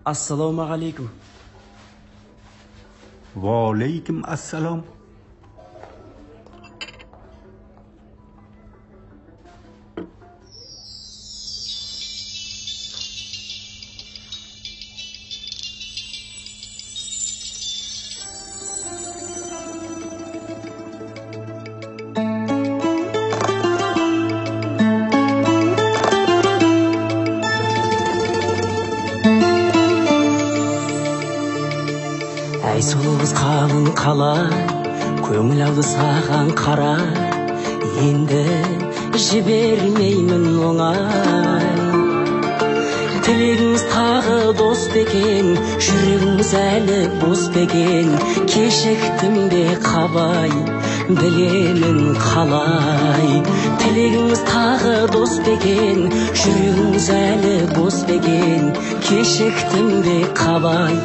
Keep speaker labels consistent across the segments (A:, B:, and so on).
A: Assalomu alaykum.
B: Va alaykum assalom.
A: Әй сұлуыз қалың қала, көңіл алды саған қара, енді жібермеймін оңай. Тілегіңіз тағы дос бекен, жүрегіңіз әлі бос бекен, кешіктім бе қабай, білемін қалай. Тілегіңіз тағы дос бекен, жүрегіңіз әлі бос бекен, кешіктім бе қабай,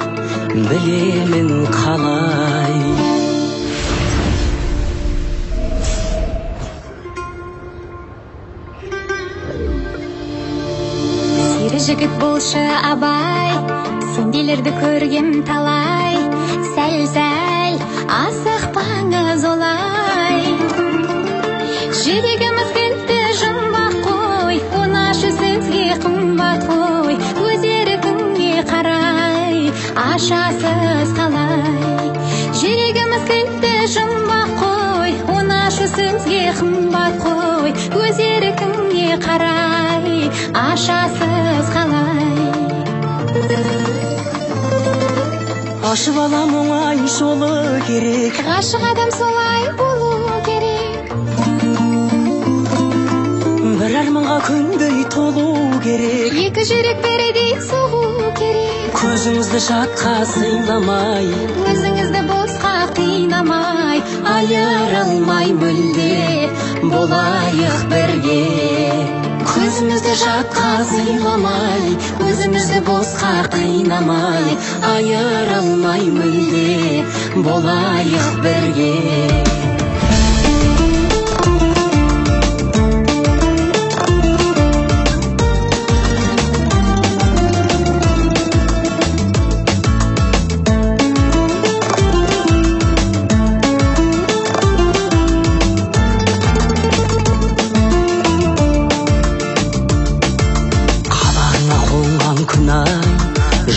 A: білемін қалай.
C: Сері жігіт болшы абай, сенделерді көргем талай, сәл-сәл асықпаңыз олай. Жүрегіміз кілті жұмбақ қой, онашы сөзге қымбат қой, өз еркіңе қарай ашасыз қалай. Жүрегіміз кілті жұмбақ қой, онашы сөзге қымбат қой, өз еркіңе қарай ашасыз қалай.
A: Ашып алам оңай жолы керек,
C: Ғашық адам солай болу керек.
A: бір арманға күндей толу керек,
C: Екі жүрек бірдей соғу керек.
A: көзіңізді жатқа сыйламай,
C: Өзіңізді босқа қинамай,
A: айыра алмай мүлде болайық бірге. Көзімізді жатқа сыйламай, өзімізді босқа қинамай, айыра алмай мүлде болайық бірге.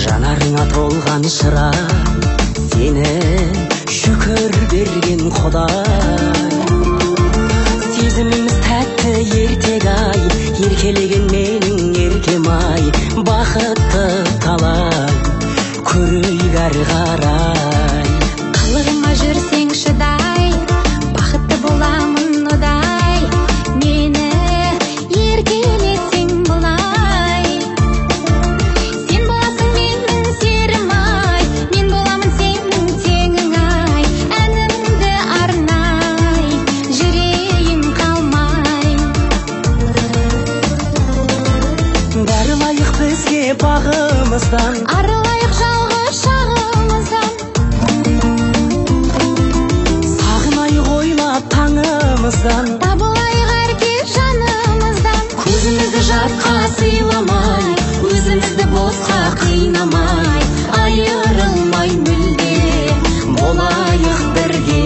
A: Жанарыңа толған шыра, сені шүкір берген Құдай. Сезіміміз тәтті ертек ай, еркелеген менің еркем ай, бақытты талай, көрейік әрі қарай.
C: қылығыма жүрсең шыдай, бақытты боламын одай, мені еркелетсең бұлай. Сен боласың менің серім ай, мен боламын сенің теңің ай, әнімді арнай, жүрейін қалмай.
A: Бәрі лайық бізге бағымыздан,
C: Арылайық жалғыз шағымыздан,
A: сағынайық ойлап таңымыздан,
C: табылайық әркез жанымыздан.
A: көзімізді жатқа сыйламай, өзімізді босқа қинамай, айырылмай мүлде болайық бірге.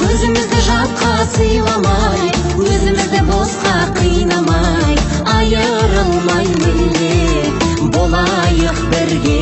A: Көзімізді жатқа сыйламай, өзімізді босқа қинамай, айырылмай мүлде болайық бірге.